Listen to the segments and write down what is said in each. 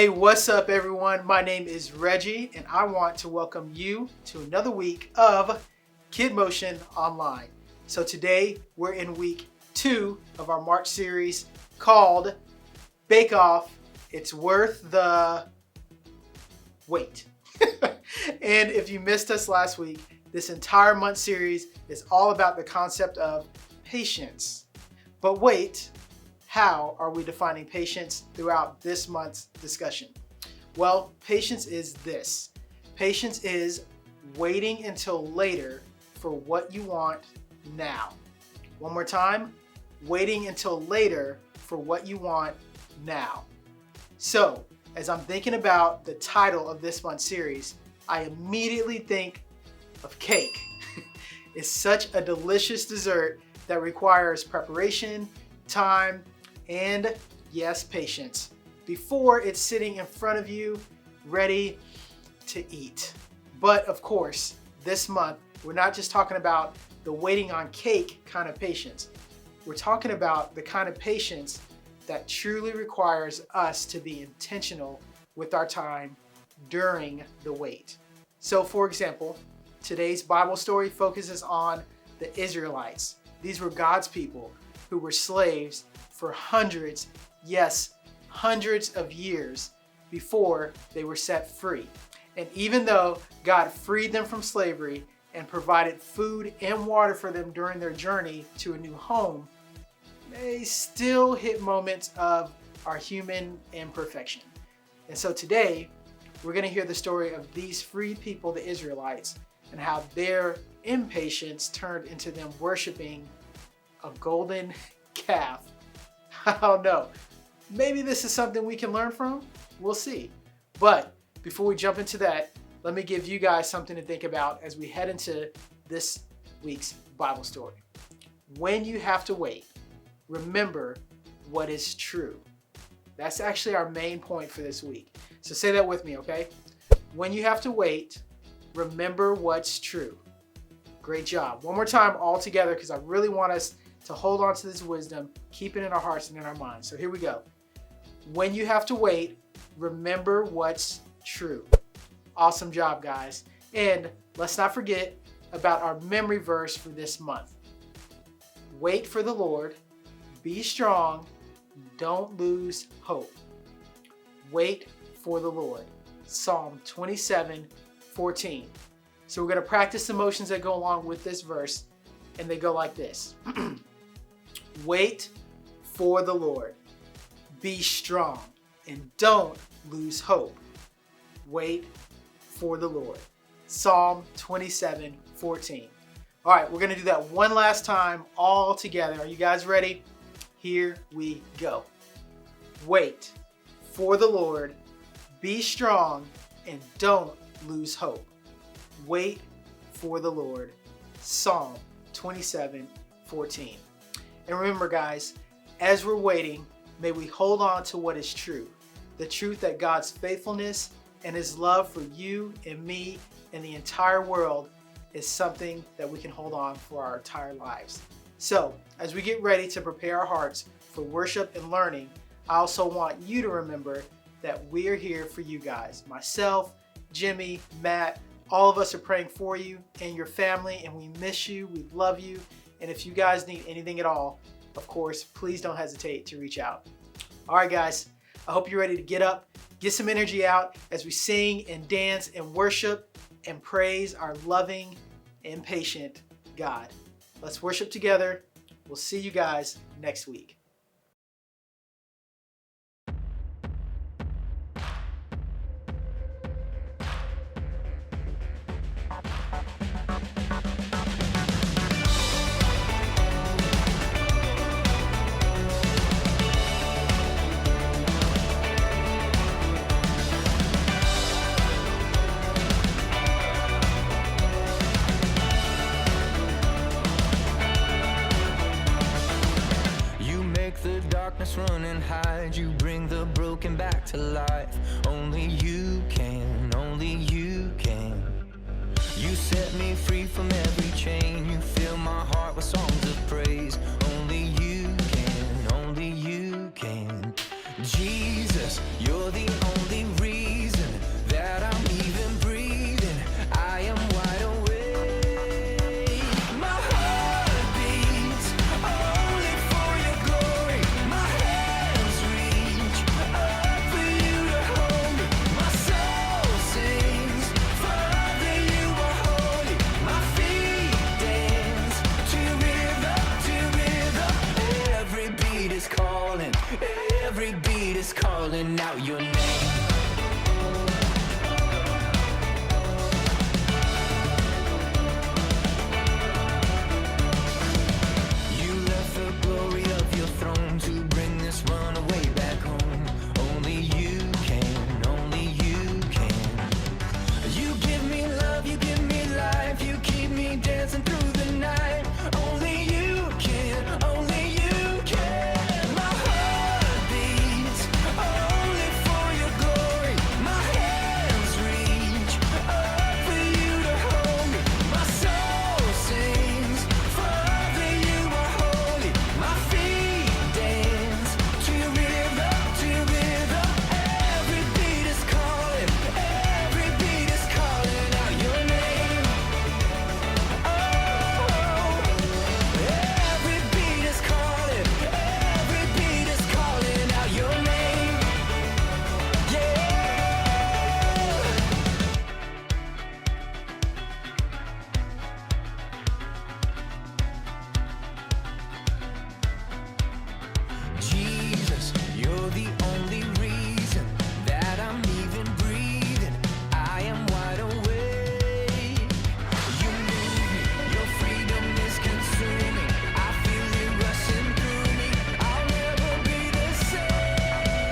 Hey, what's up everyone? My name is Reggie and I want to welcome you to another week of KidMotion Online. So today we're in week 2 of our March series called Bake Off. It's worth the wait. And if you missed us last week, this entire month series is all about the concept of patience. But wait, how are we defining patience throughout this month's discussion? Well, patience is this. Patience is waiting until later for what you want now. One more time, waiting until later for what you want now. So, as I'm thinking about the title of this month's series, I immediately think of cake. It's such a delicious dessert that requires preparation, time, and yes, patience before it's sitting in front of you, ready to eat. But of course, this month, we're not just talking about the waiting on cake kind of patience. We're talking about the kind of patience that truly requires us to be intentional with our time during the wait. So for example, today's Bible story focuses on the Israelites. These were God's people who were slaves for hundreds, yes, hundreds of years before they were set free. And even though God freed them from slavery and provided food and water for them during their journey to a new home, they still hit moments of our human imperfection. And so today, we're going to hear the story of these freed people, the Israelites, and how their impatience turned into them worshiping a golden calf. I don't know. Maybe this is something we can learn from. We'll see. But before we jump into that, let me give you guys something to think about as we head into this week's Bible story. When you have to wait, remember what is true. That's actually our main point for this week. So say that with me, okay? When you have to wait, remember what's true. Great job. One more time all together, because I really want us to hold on to this wisdom, keep it in our hearts and in our minds. So here we go. When you have to wait, remember what's true. Awesome job, guys. And let's not forget about our memory verse for this month. Wait for the Lord, be strong, don't lose hope. Wait for the Lord. Psalm 27:14. So we're going to practice the motions that go along with this verse, and they go like this. Wait for the Lord. Be strong and don't lose hope. Wait for the Lord. Psalm 27:14. All right, we're going to do that one last time all together. Are you guys ready? Here we go. Wait for the Lord. Be strong and don't lose hope. Wait for the Lord. Psalm 27:14. And remember, guys, as we're waiting, may we hold on to what is true. The truth that God's faithfulness and His love for you and me and the entire world is something that we can hold on for our entire lives. So, as we get ready to prepare our hearts for worship and learning, I also want you to remember that we're here for you guys. Myself, Jimmy, Matt, all of us are praying for you and your family, and we miss you, we love you, and if you guys need anything at all, of course, please don't hesitate to reach out. All right, guys, I hope you're ready to get up, get some energy out as we sing and dance and worship and praise our loving and patient God. Let's worship together. We'll see you guys next week. Run and hide, you bring the broken back to life. Only you can, only you can. You set me free from every chain. You fill my heart with songs of praise. Only you can, only you can. Jesus, you're the only reason that I'm even breathing. I am wide awake. My heart beats only for your glory. My hands reach up for you to hold me. My soul sings, Father, you are holy. My feet dance to rhythm. Every beat is calling. Every beat is calling out your name. You left the glory of your throne to bring this runaway back home. Only you can, only you can. You give me love, you give me life, you keep me dancing through the night. Only you can, only you can. My heart beats only for your glory. My hands reach up for you to hold me. My soul sings, Father, you are holy. My feet dance to rhythm. Every beat is calling, every beat is calling out your name. Oh, every beat is calling, every beat is calling out your name. Yeah. Jesus, you're the only reason that I'm even breathing. I am wide awake. You move me, your freedom is consuming. I feel it rushing through me. I'll never be the same.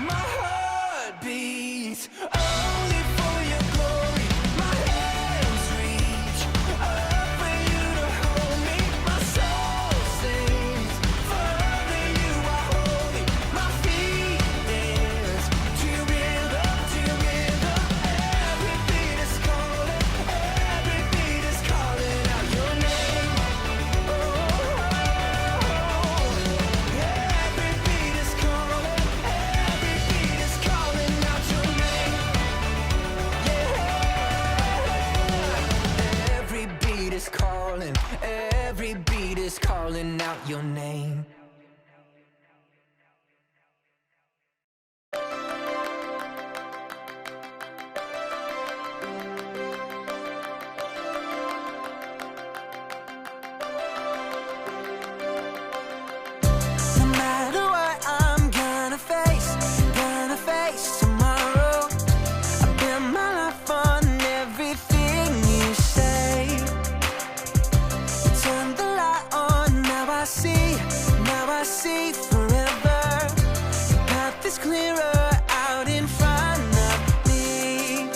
My heart beats only for your glory. My hands reach up for you to hold me. My soul sings, Father, you are holy. My feet dance to rhythm. Every beat is calling, every beat is calling out your name. Oh, every beat is calling, every beat is calling out your name. Yeah. Every beat is calling, every beat is calling out your name. No matter what I'm gonna face tomorrow. I bet my life on everything you say. You turn the light on, now I see forever. The path is clearer out in front of me.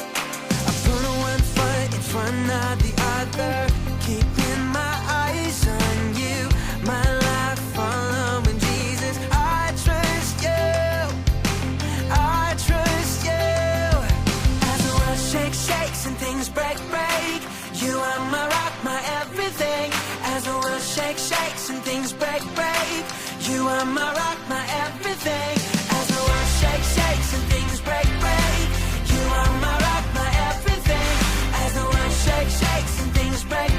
I put one foot in front of the other, keeping my eyes on you. My life following Jesus. I trust you. As the world shakes and things break. You are my rock, my everything. As the world shakes and things break. You are my rock, my everything. As the world shakes and things break. You are my rock, my everything. As the world shakes and things break.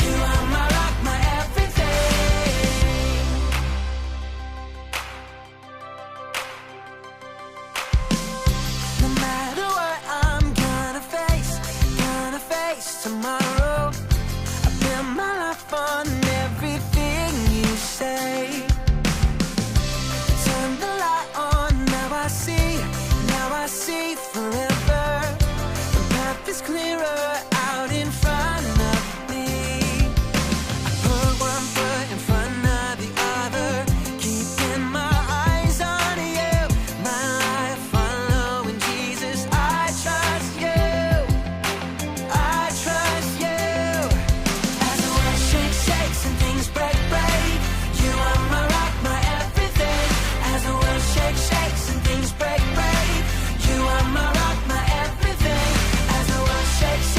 You are my rock, my everything. No matter what I'm gonna face tomorrow. I bet my life on everything you say. Turn the light on, now I see forever. The path is clearer out in front of me. I put one foot in front of the other, keeping my eyes on you. My life following Jesus. I trust you. As the world shakes and things break. You are my rock, my everything. As the world shakes and things break. You are my rock, my everything. As the world shakes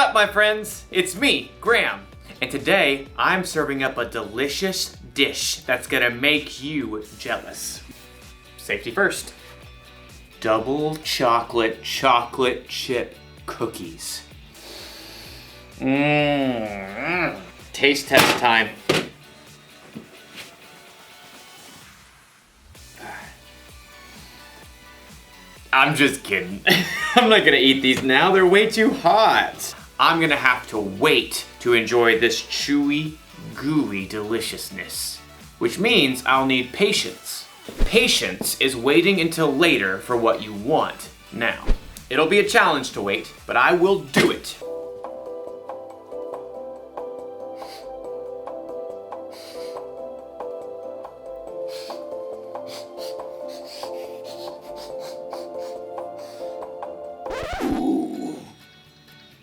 up, my friends? It's me, Graham. And today, I'm serving up a delicious dish that's gonna make you jealous. Safety first. Double chocolate chip cookies. Taste test time. I'm just kidding. I'm not gonna eat these now, they're way too hot. I'm gonna have to wait to enjoy this chewy, gooey deliciousness, which means I'll need patience. Patience is waiting until later for what you want now. It'll be a challenge to wait, but I will do it.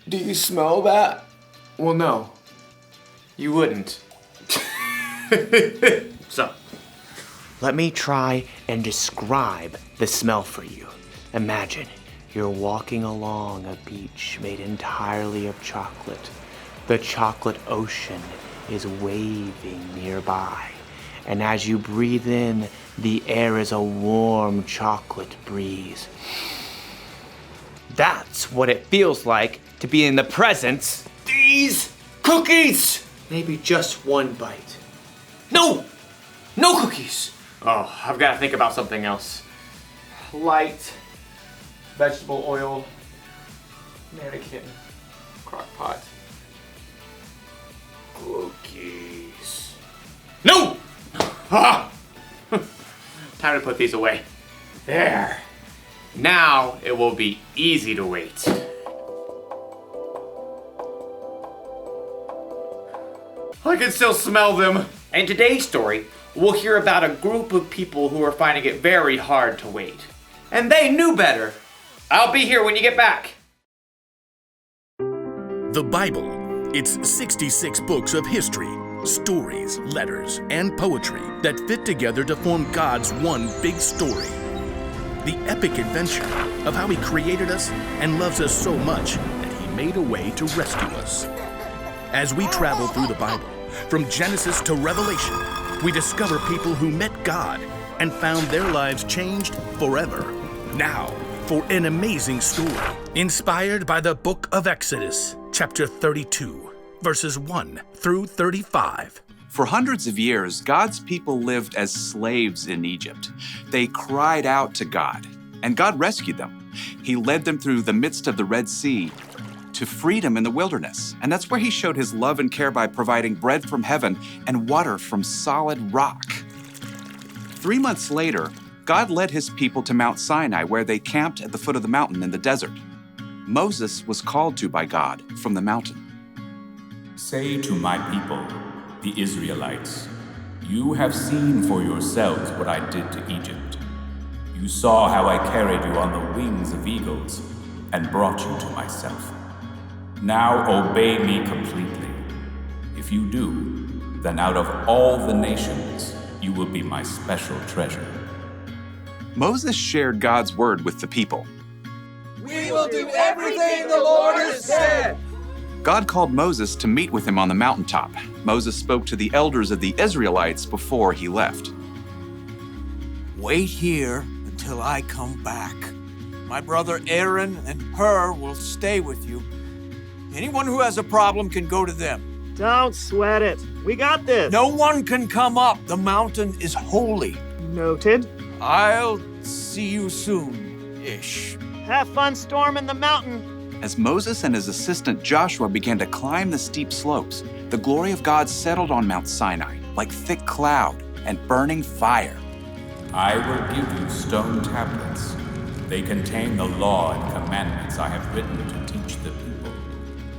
Do you smell that? Well, no. You wouldn't. So, let me try and describe the smell for you. Imagine you're walking along a beach made entirely of chocolate. The chocolate ocean is waving nearby. And as you breathe in, the air is a warm chocolate breeze. That's what it feels like to be in the presence of these cookies. Maybe just one bite. No cookies. Oh, I've got to think about something else. Light, vegetable oil, mannequin, crock pot, cookies. No! Ah! Time to put these away. There. Now it will be easy to wait. I can still smell them. In today's story, we'll hear about a group of people who are finding it very hard to wait. And they knew better. I'll be here when you get back. The Bible. It's 66 books of history, stories, letters, and poetry that fit together to form God's one big story. The epic adventure of how He created us and loves us so much that He made a way to rescue us. As we travel through the Bible, from Genesis to Revelation, we discover people who met God and found their lives changed forever. Now, for an amazing story inspired by the book of Exodus, chapter 32, verses 1 through 35. For hundreds of years, God's people lived as slaves in Egypt. They cried out to God, and God rescued them. He led them through the midst of the Red Sea to freedom in the wilderness. And that's where He showed His love and care by providing bread from heaven and water from solid rock. 3 months later, God led His people to Mount Sinai, where they camped at the foot of the mountain in the desert. Moses was called to by God from the mountain. Say to my people, the Israelites, you have seen for yourselves what I did to Egypt. You saw how I carried you on the wings of eagles and brought you to myself. Now obey me completely. If you do, then out of all the nations, you will be my special treasure. Moses shared God's word with the people. We will do everything the Lord has said. God called Moses to meet with Him on the mountaintop. Moses spoke to the elders of the Israelites before he left. Wait here until I come back. My brother Aaron and Hur will stay with you. Anyone who has a problem can go to them. Don't sweat it. We got this. No one can come up. The mountain is holy. Noted. I'll see you soon-ish. Have fun storming the mountain. As Moses and his assistant Joshua began to climb the steep slopes, the glory of God settled on Mount Sinai like thick cloud and burning fire. I will give you stone tablets. They contain the law and commandments I have written to teach the people.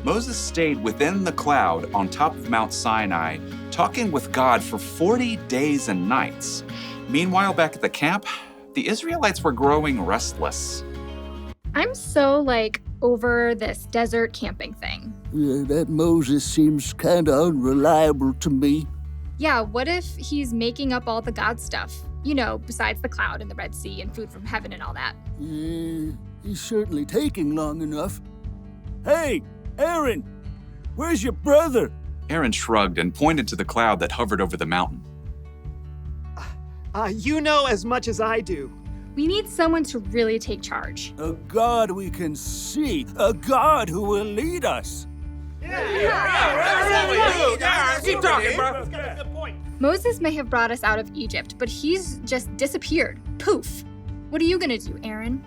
Moses stayed within the cloud on top of Mount Sinai, talking with God for 40 days and nights. Meanwhile, back at the camp, the Israelites were growing restless. I'm so, over this desert camping thing. That Moses seems kind of unreliable to me. Yeah, what if he's making up all the God stuff? Besides the cloud and the Red Sea and food from heaven and all that. He's certainly taking long enough. Hey, Aaron, where's your brother? Aaron shrugged and pointed to the cloud that hovered over the mountain. You know as much as I do. We need someone to really take charge. A God we can see, a God who will lead us. Keep talking, bro. Good point. Moses may have brought us out of Egypt, but he's just disappeared. Poof. What are you gonna do, Aaron?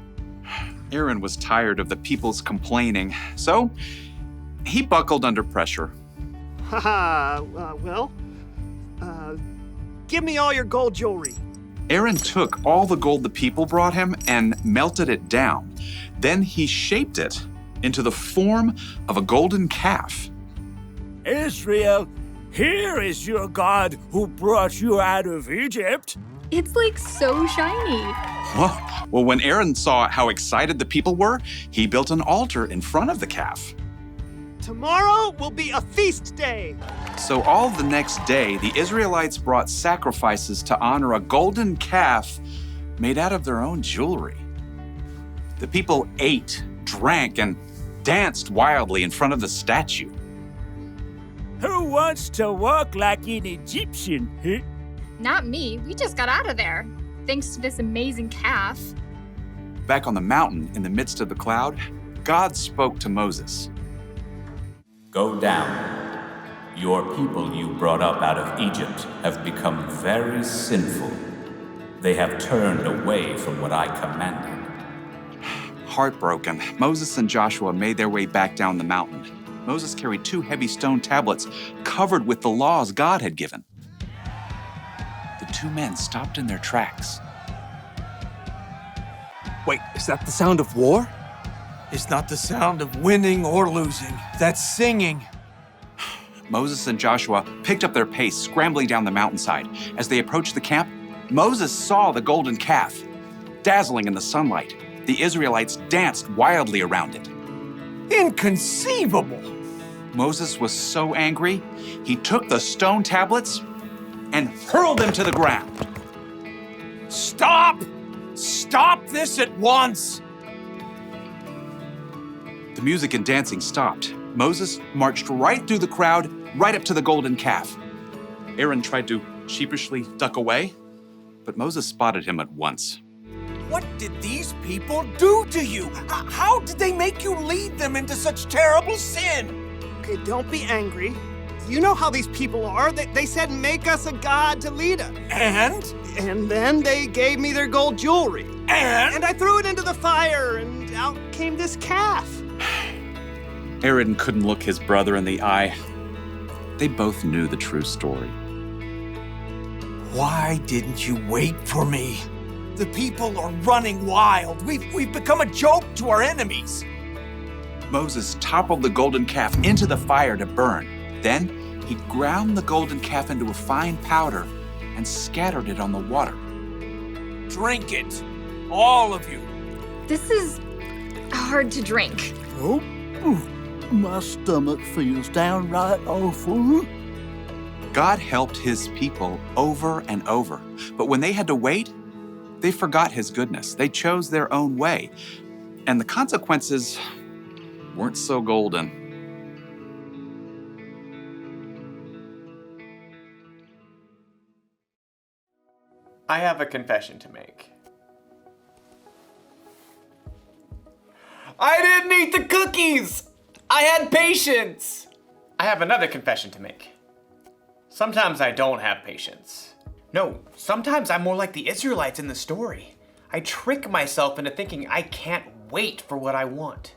Aaron was tired of the people's complaining, so he buckled under pressure. Give me all your gold jewelry. Aaron took all the gold the people brought him and melted it down. Then he shaped it into the form of a golden calf. Israel, here is your God who brought you out of Egypt. It's like so shiny. Well, when Aaron saw how excited the people were, he built an altar in front of the calf. Tomorrow will be a feast day. So all the next day, the Israelites brought sacrifices to honor a golden calf made out of their own jewelry. The people ate, drank, and danced wildly in front of the statue. Who wants to walk like an Egyptian? Huh? Not me. We just got out of there. Thanks to this amazing calf. Back on the mountain, in the midst of the cloud, God spoke to Moses. Go down. Your people you brought up out of Egypt have become very sinful. They have turned away from what I commanded. Heartbroken, Moses and Joshua made their way back down the mountain. Moses carried 2 heavy stone tablets covered with the laws God had given. The 2 men stopped in their tracks. Wait, is that the sound of war? It's not the sound of winning or losing. That's singing. Moses and Joshua picked up their pace, scrambling down the mountainside. As they approached the camp, Moses saw the golden calf. Dazzling in the sunlight, the Israelites danced wildly around it. Inconceivable! Moses was so angry, he took the stone tablets and hurled them to the ground. Stop! Stop this at once! The music and dancing stopped. Moses marched right through the crowd, right up to the golden calf. Aaron tried to sheepishly duck away, but Moses spotted him at once. What did these people do to you? How did they make you lead them into such terrible sin? Okay, don't be angry. You know how these people are. They said, make us a god to lead us. And then they gave me their gold jewelry. And I threw it into the fire, and out came this calf. Aaron couldn't look his brother in the eye. They both knew the true story. Why didn't you wait for me? The people are running wild. We've become a joke to our enemies. Moses toppled the golden calf into the fire to burn. Then he ground the golden calf into a fine powder and scattered it on the water. Drink it, all of you. This is hard to drink. Oh, my stomach feels downright awful. God helped his people over and over, but when they had to wait, they forgot his goodness. They chose their own way, and the consequences weren't so golden. I have a confession to make. I didn't eat the cookies! I had patience! I have another confession to make. Sometimes I don't have patience. No, sometimes I'm more like the Israelites in the story. I trick myself into thinking I can't wait for what I want.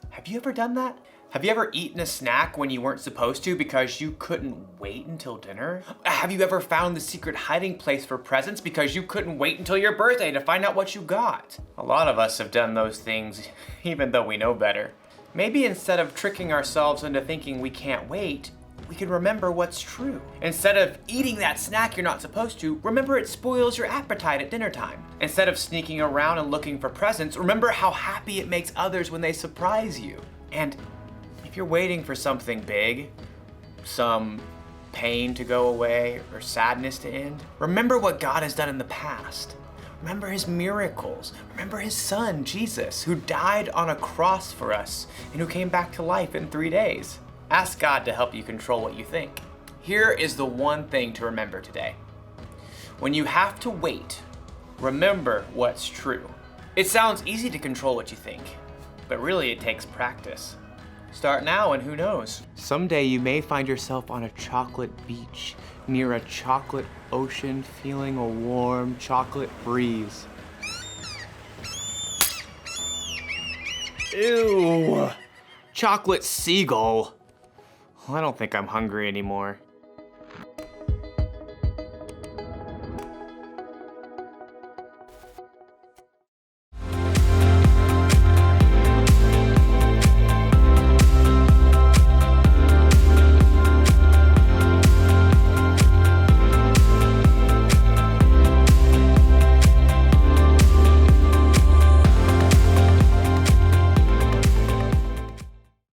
Have you ever done that? Have you ever eaten a snack when you weren't supposed to because you couldn't wait until dinner? Have you ever found the secret hiding place for presents because you couldn't wait until your birthday to find out what you got? A lot of us have done those things even though we know better. Maybe instead of tricking ourselves into thinking we can't wait, we can remember what's true. Instead of eating that snack you're not supposed to, remember it spoils your appetite at dinner time. Instead of sneaking around and looking for presents, remember how happy it makes others when they surprise you. And if you're waiting for something big, some pain to go away or sadness to end, remember what God has done in the past. Remember his miracles. Remember his son, Jesus, who died on a cross for us and who came back to life in 3 days. Ask God to help you control what you think. Here is the one thing to remember today. When you have to wait, remember what's true. It sounds easy to control what you think, but really it takes practice. Start now and who knows? Someday you may find yourself on a chocolate beach, near a chocolate ocean, feeling a warm chocolate breeze. Ew! Chocolate seagull. I don't think I'm hungry anymore.